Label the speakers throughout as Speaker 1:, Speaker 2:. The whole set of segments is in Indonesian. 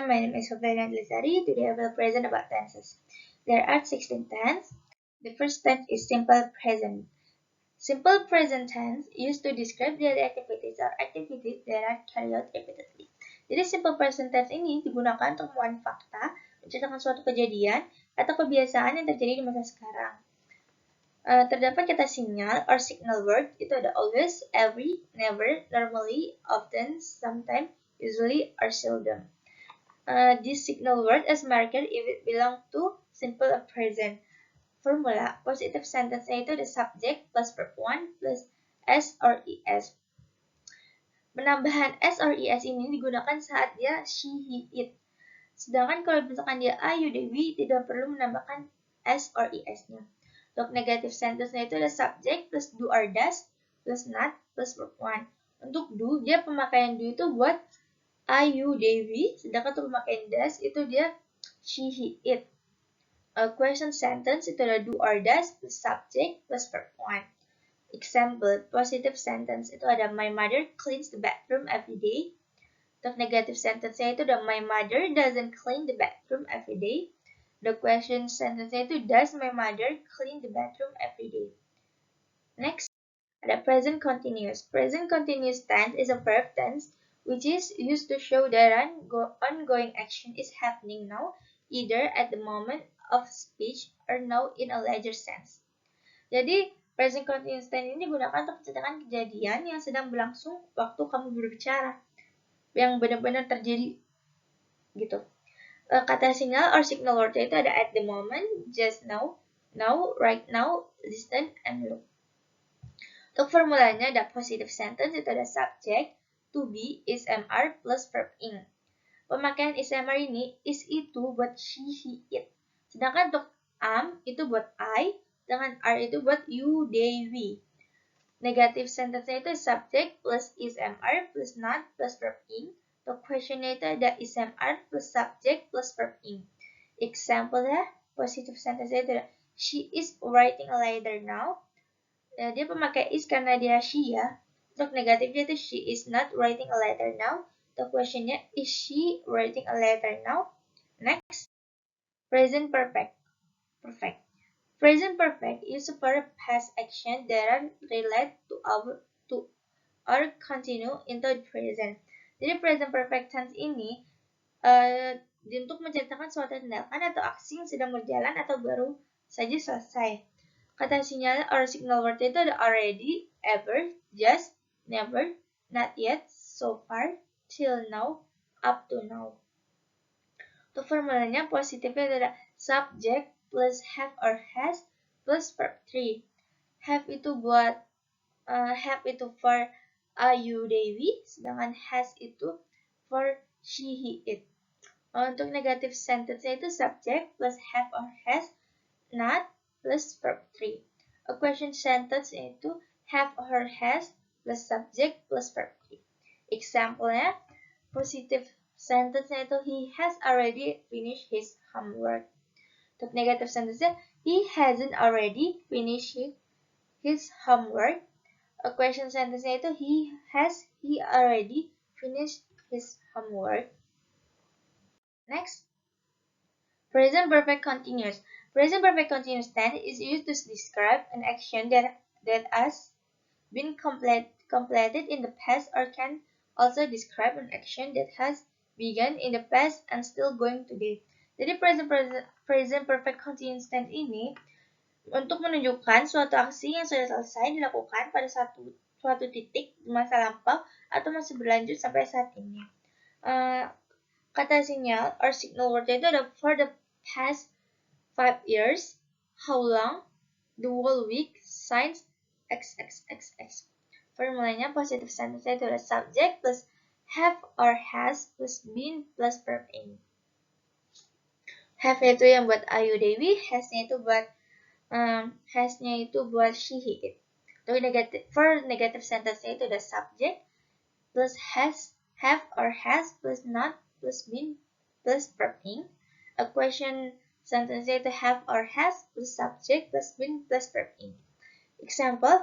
Speaker 1: my name is Yulianti. Today I will present about tenses. There are 16 tenses. The first tense is simple present. Simple present tense used to describe daily activities or activities that are carried out repeatedly. Jadi simple present tense ini digunakan untuk memuat fakta, menceritakan suatu kejadian atau kebiasaan yang terjadi di masa sekarang. Terdapat kata sinyal or signal word, itu ada always, every, never, normally, often, sometimes, usually, or seldom. This signal word is marked if it belong to simple or present. Formula, positive sentence-nya itu ada subject plus verb 1 plus S or ES. Penambahan S or ES ini digunakan saat dia she, he, it. Sedangkan kalau misalkan dia Ayu, Dewi, tidak perlu menambahkan S or ES-nya. Untuk negative sentence-nya itu ada subject plus do or does plus not plus verb 1. Untuk do, dia pemakaian do itu buat Ayu, Dewi, sedangkan untuk pemakaian does itu dia she, he, it. A question sentence itu ada do or does plus subject plus verb 1. Example, positive sentence itu ada my mother cleans the bathroom every day. Untuk negative sentence-nya itu ada my mother doesn't clean the bathroom every day. The question sentence-nya itu does my mother clean the bathroom every day. Next, ada present continuous. Present continuous tense is a verb tense which is used to show that ongoing action is happening now, either at the moment of speech or now in a larger sense. Jadi, present continuous tense ini digunakan untuk menceritakan kejadian yang sedang berlangsung waktu kamu berbicara, yang benar-benar terjadi, gitu. Kata sinyal or signal word itu ada at the moment, just now, right now, listen, and look. Untuk formulanya ada positive sentence itu ada subject, to be, is, mr, plus verb ing. Pemakaian is, mr ini, is itu buat she, he, it. Sedangkan untuk am itu buat I, sedangkan are itu buat you, they, we. Negative sentence-nya itu subject plus is, mr plus not plus verb ing. Untuk question-nya itu ada is, mr plus subject plus verb ing. Example ya, positive sentence-nya itu ada she is writing a letter now. Dia pemakai is karena dia she ya. Untuk negatifnya itu she is not writing a letter now. Untuk question-nya is she writing a letter now. Next, present perfect. Present perfect is for a past action that are related to or continue into the present. Jadi present perfect tense ini untuk menceritakan suatu tindakan atau aksi yang sedang berjalan atau baru saja selesai. Kata sinyal or signal word itu ada already, ever, just, never, not yet, so far, till now, up to now. Untuk formulanya positifnya ada subject plus have or has plus verb 3. Have itu buat have itu for Ayu, Dewi, sedangkan has itu for she, he, it. Untuk negative sentence-nya itu subject plus have or has, not plus verb 3. A question sentence itu have or has plus subject plus verb 3. Example-nya positive sentence-nya itu he has already finished his homework. Untuk negative sentence-nya he hasn't already finished his homework. A question sentence-nya itu he already finished his homework. Next, present perfect continuous. Present perfect continuous tense is used to describe an action that has been completed in the past or can also describe an action that has begun in the past and still going today. Jadi present perfect continuous tense ini untuk menunjukkan suatu aksi yang sudah selesai dilakukan pada suatu titik di masa lampau atau masih berlanjut sampai saat ini. Kata sinyal or signal word itu ada for the past 5 years, how long, the whole week, since, xxxx. Formulanya positive sentence itu ada subject plus have or has plus been plus verb ing. Have itu yang buat Ayu, Dewi, has-nya itu buat she, he, it. For negative sentence itu ada subject plus has, have or has plus not plus been plus verb ing. A question sentence itu have or has plus subject plus been plus verb ing. Example,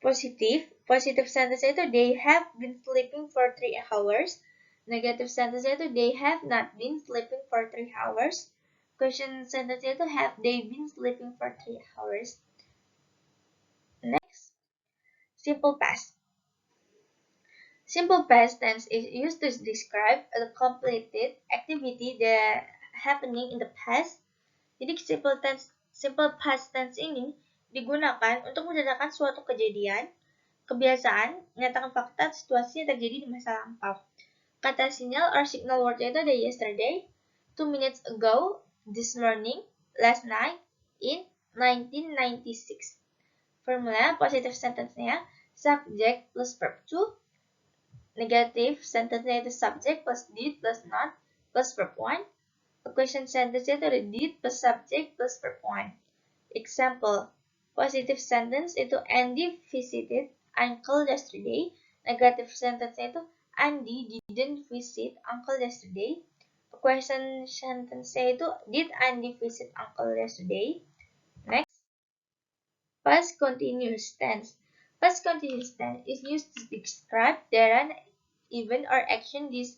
Speaker 1: positive sentence itu they have been sleeping for 3 hours. Negative sentence itu they have not been sleeping for 3 hours. Question sentence itu have they been sleeping for 3 hours. Next, simple past. Simple past tense is used to describe a completed activity that happening in the past. Jadi simple past tense ini digunakan untuk menceritakan suatu kejadian, kebiasaan, menyatakan fakta, situasi yang terjadi di masa lampau. Kata sinyal or signal word itu ada yesterday, 2 minutes ago, this morning, last night, in 1996. Formula positive sentence-nya subject plus verb to, negative sentence-nya itu subject plus did plus not plus verb 1. A question sentence-nya itu ada did plus subject plus verb 1. Example, positive sentence itu Andy visited uncle yesterday. Negative sentence-nya itu Andy didn't visit uncle yesterday. A question sentence-nya itu did Andy visit uncle yesterday? Next, past continuous tense. Past continuous tense is used to describe that an event or action this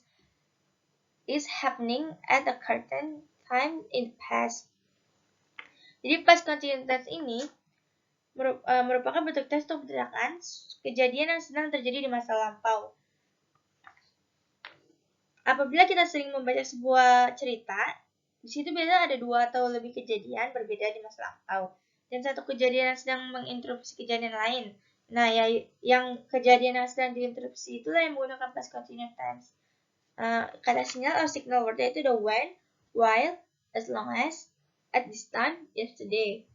Speaker 1: is happening at a certain time in the past. Jadi past continuous tense ini merupakan bentuk teks untuk menceritakan kejadian yang sedang terjadi di masa lampau. Apabila kita sering membaca sebuah cerita, di situ biasanya ada 2 atau lebih kejadian berbeda di masa lampau. Dan satu kejadian yang sedang menginterupsi kejadian lain. Nah, yang kejadian yang sedang diinterupsi itulah yang menggunakan past continuous tense. Kata sinyal or signal word itu the when, while, as long as, at this time, yesterday.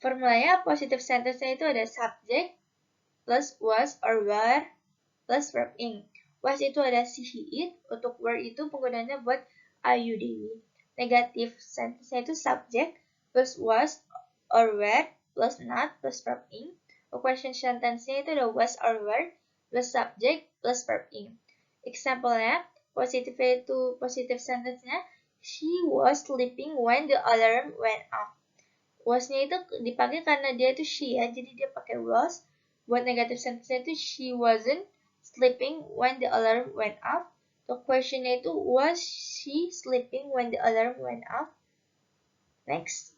Speaker 1: Formulanya positive sentence-nya itu ada subject plus was or were plus verb in. Was itu ada she, he, it. Untuk were itu penggunaannya buat are, you, they, we. Negative sentence-nya itu subject plus was or were plus not plus verb in. Question sentence-nya itu ada was or were plus subject plus verb in. Example-nya, positive sentence-nya she was sleeping when the alarm went off. Was-nya itu dipakai karena dia itu she ya, jadi dia pakai was. Buat negative sentence-nya itu she wasn't sleeping when the alarm went off. So question-nya itu was she sleeping when the alarm went off? Next.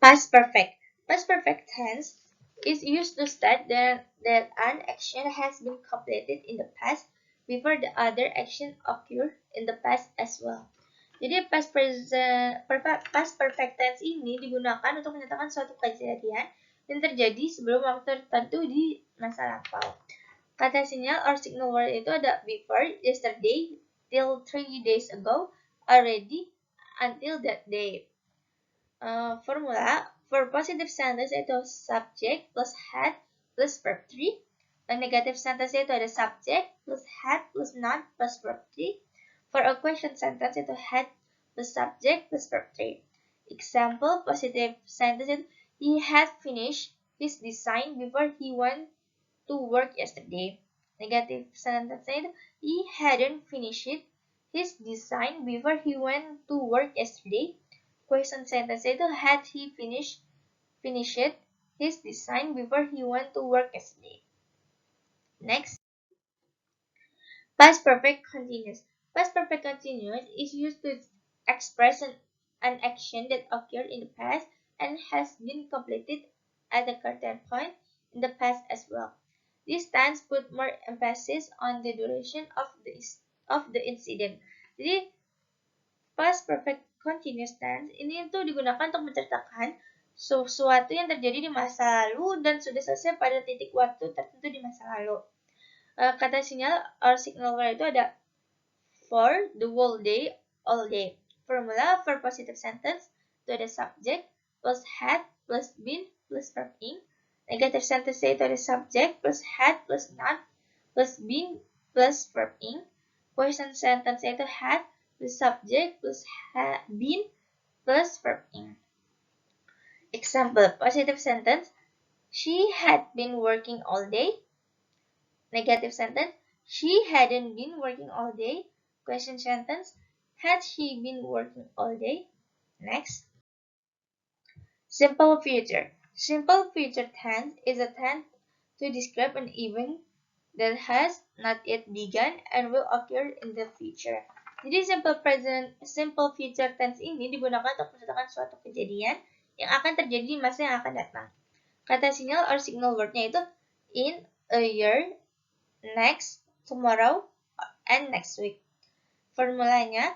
Speaker 1: Past perfect. Past perfect tense is used to state that an action has been completed in the past before the other action occurred in the past as well. Jadi past perfect tense ini digunakan untuk menyatakan suatu kejadian yang terjadi sebelum waktu tertentu di masa lampau. Kata sinyal or signal word itu ada before, yesterday, till 3 days ago, already, until that day. Formula for positive sentence itu subject plus had plus verb 3. Dan negative sentence itu ada subject plus had plus not plus verb 3. For a question sentence itu had plus subject plus verb 3. Example, positive sentence itu he had finished his design before he went to work yesterday. Negative sentence itu he hadn't finished his design before he went to work yesterday. Question sentence itu had he finished his design before he went to work yesterday. Next, past perfect continuous. Past perfect continuous is used to express an action that occurred in the past and has been completed at a certain point in the past as well. This tense put more emphasis on the duration of the incident. Jadi past perfect continuous tense ini tuh digunakan untuk menceritakan sesuatu yang terjadi di masa lalu dan sudah selesai pada titik waktu tertentu di masa lalu. Kata sinyal or signal word itu ada for, the whole day, all day. Formula for positive sentence itu ada subject plus had plus been plus verb in. Negative sentence itu ada subject plus had plus not plus been plus verb in. Question sentence itu had plus subject plus been plus verb in. Example, positive sentence, she had been working all day. Negative sentence, she hadn't been working all day. Question sentence, had she been working all day? Next. Simple future. Simple future tense is a tense to describe an event that has not yet begun and will occur in the future. Jadi simple future tense ini digunakan untuk menceritakan suatu kejadian yang akan terjadi di masa yang akan datang. Kata sinyal or signal wordnya itu in, a year, next, tomorrow, and next week. Formulanya,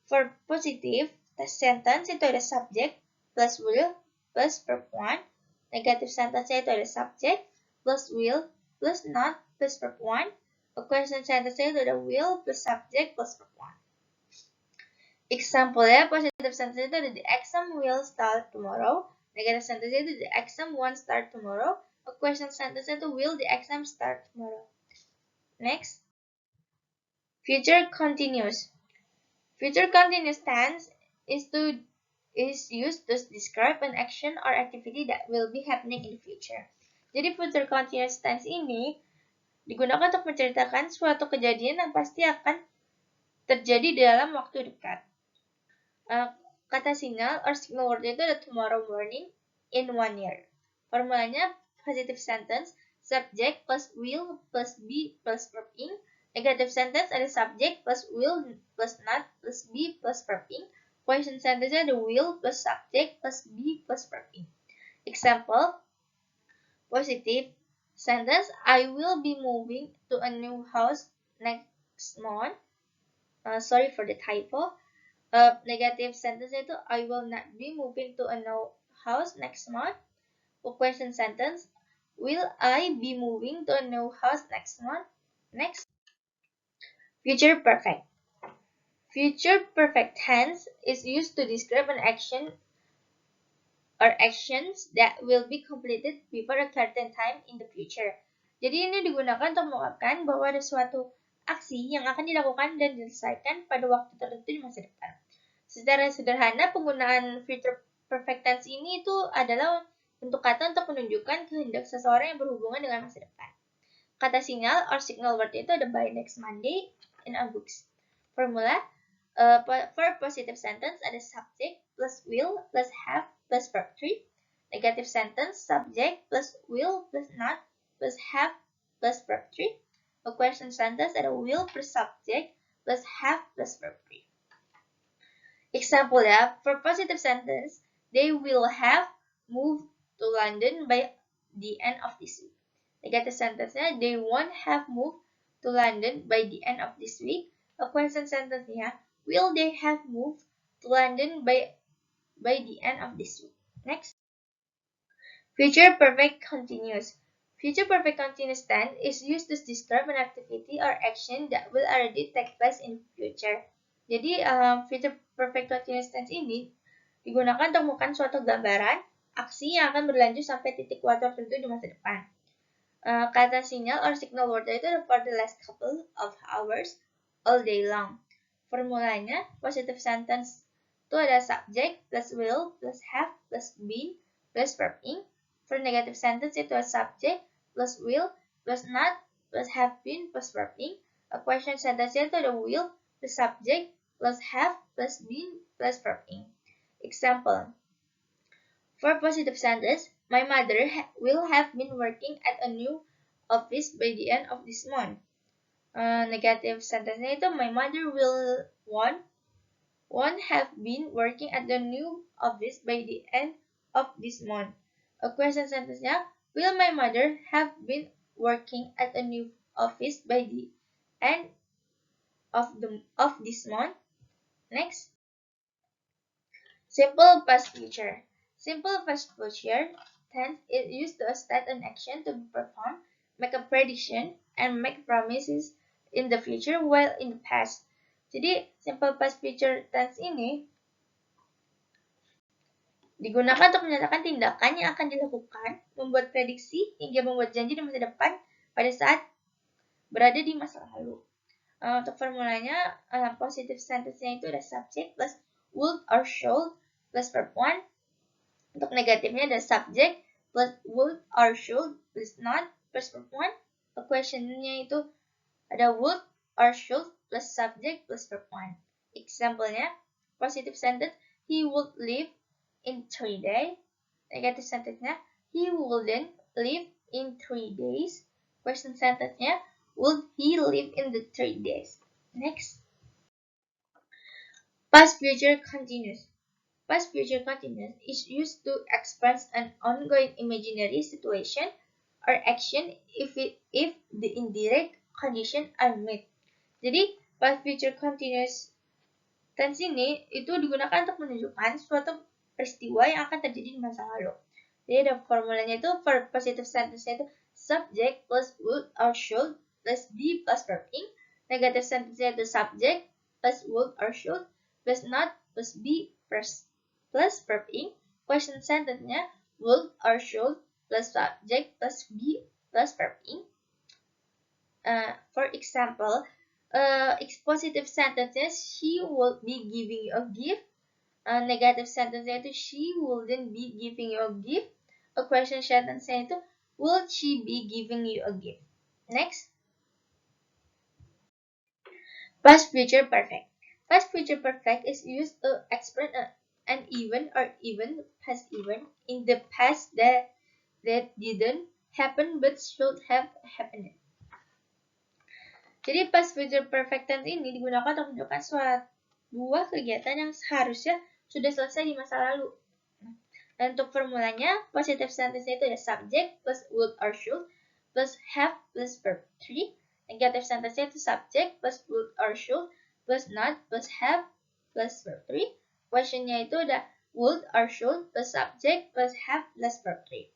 Speaker 1: for positive sentence itu ada subject plus will plus verb 1. Negative sentence-nya itu ada subject plus will plus not plus verb 1. A question sentence-nya itu ada will plus subject plus verb 1. Example ya, positive sentence itu ada the exam will start tomorrow. Negative sentence itu the exam won't start tomorrow. A question sentence itu will the exam start tomorrow. Next, future continuous. Future continuous tense is used to describe an action or activity that will be happening in the future. Jadi future continuous tense ini digunakan untuk menceritakan suatu kejadian yang pasti akan terjadi dalam waktu dekat. Kata sinyal or signal word itu ada tomorrow morning, in 1 year. Formulanya positive sentence, subject plus will plus be plus verb ing. Negative sentence ada subject plus will plus not plus be plus verb ing. Question sentence ada will plus subject plus be plus verb ing. Example, positive sentence, I will be moving to a new house next month. Sorry for the typo. Negative sentence itu I will not be moving to a new house next month. A question sentence, will I be moving to a new house next month? Next, future perfect. Future perfect tense is used to describe an action or actions that will be completed before a certain time in the future. Jadi ini digunakan untuk mengungkapkan bahwa ada suatu aksi yang akan dilakukan dan diselesaikan pada waktu tertentu di masa depan. Secara sederhana, penggunaan future perfect tense ini itu adalah bentuk kata untuk menunjukkan kehendak seseorang yang berhubungan dengan masa depan. Kata sinyal or signal word itu ada by next Monday in a books. Formula, for positive sentence ada subject plus will plus have plus verb 3. Negative sentence, subject plus will plus not plus have plus verb 3. A question sentence ada will plus subject plus have plus verb 3. Example ya, for positive sentence, they will have moved to London by the end of this week. Negative sentence-nya, they won't have moved to London by the end of this week. A question sentence-nya, will they have moved to London by the end of this week. Next, future perfect continuous. Future perfect continuous tense is used to describe an activity or action that will already take place in the future. Jadi, future perfect continuous tense ini digunakan untuk menunjukkan suatu gambaran aksi yang akan berlanjut sampai titik waktu tertentu di masa depan. Kata sinyal or signal word itu for the last couple of hours all day long. Formulanya, positive sentence itu ada subject plus will plus have plus been plus verb ing. For negative sentence itu ada subject plus will plus not plus have been plus verb ing. A question sentence itu ada will plus subject plus have plus been plus verb ing. Example, for positive sentence, my mother will have been working at a new office by the end of this month. Negative sentence itu my mother won't have been working at the new office by the end of this month. A question sentence-nya, will my mother have been working at a new office by the end of this month? Next, simple past future. Simple past future tense is used to state an action to be performed, make a prediction, and make promises in the future while in the past. Jadi, simple past future tense ini digunakan untuk menyatakan tindakan yang akan dilakukan, membuat prediksi, hingga membuat janji di masa depan pada saat berada di masa lalu. Untuk formulanya, positive sentence-nya itu ada subject plus would or should plus verb 1. Untuk negatifnya ada subject plus would or should plus not plus verb 1. A question-nya itu ada would or should plus subject plus verb 1. Example-nya, positive sentence, he would live in 3 days. Negative sentence-nya, he wouldn't live in 3 days. Question sentence-nya, would he live in the 3 days? Next. Past future continuous. Past future continuous is used to express an ongoing imaginary situation or action if the indirect condition are met. Jadi, past future continuous tense ini itu digunakan untuk menunjukkan suatu peristiwa yang akan terjadi di masa lalu. Jadi ada formulanya itu for positive sentence itu subject plus would or should plus be plus verb ing. Negative sentence itu subject plus would or should plus not plus be plus verb ing. Question sentence-nya would or should plus subject plus be plus verb ing. For example, positive sentences, she will be giving you a gift. Negative sentence itu, she wouldn't be giving you a gift. A question sentence itu, will she be giving you a gift? Next. Past future perfect. Past future perfect is used to express an event or even past event in the past that didn't happen but should have happened. Jadi past future perfect tense ini digunakan untuk menunjukkan sebuah kegiatan yang seharusnya sudah selesai di masa lalu. Dan untuk formulanya, positive sentence itu ada subject plus would or should plus have plus verb 3. Negative sentence itu subject plus would or should plus not plus have plus verb 3. Questionnya itu ada would or should plus subject plus have plus verb 3.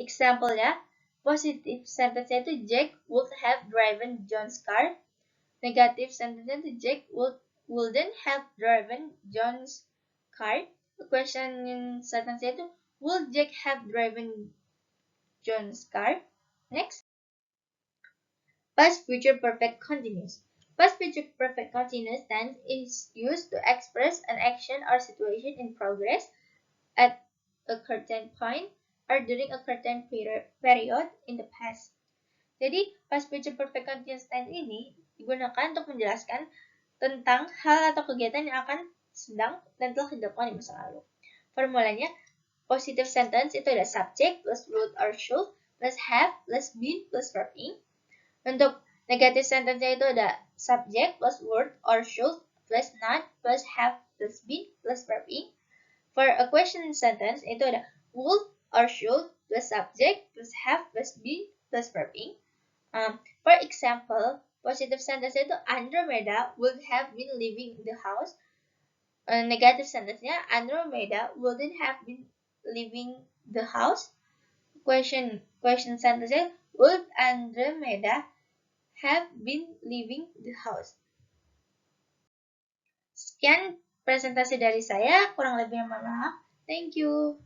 Speaker 1: Example ya, positive sentence itu Jack would have driven John's car. Negative sentence itu Jack wouldn't have driven John's car. The question sentence itu would Jack have driven John's car? Next. Past future perfect continuous. Past future perfect continuous tense is used to express an action or situation in progress at a certain point or during a certain period in the past. Jadi, past future perfect continuous tense ini digunakan untuk menjelaskan tentang hal atau kegiatan yang akan sedang dan telah dilakukan di masa lalu. Formulanya, positive sentence itu ada subject plus would or should plus have plus been plus verb ing. Untuk negative sentence-nya itu ada subject plus would or should plus not plus have plus been plus verb ing. For a question sentence, itu ada would or should plus subject plus have plus been plus verb ing. For example, positive sentence itu Andromeda would have been living in the house. Negative sentence-nya Andromeda wouldn't have been leaving the house. Question sentence-nya would Andromeda have been leaving the house. Sekian presentasi dari saya, kurang lebihnya mohon maaf. Thank you.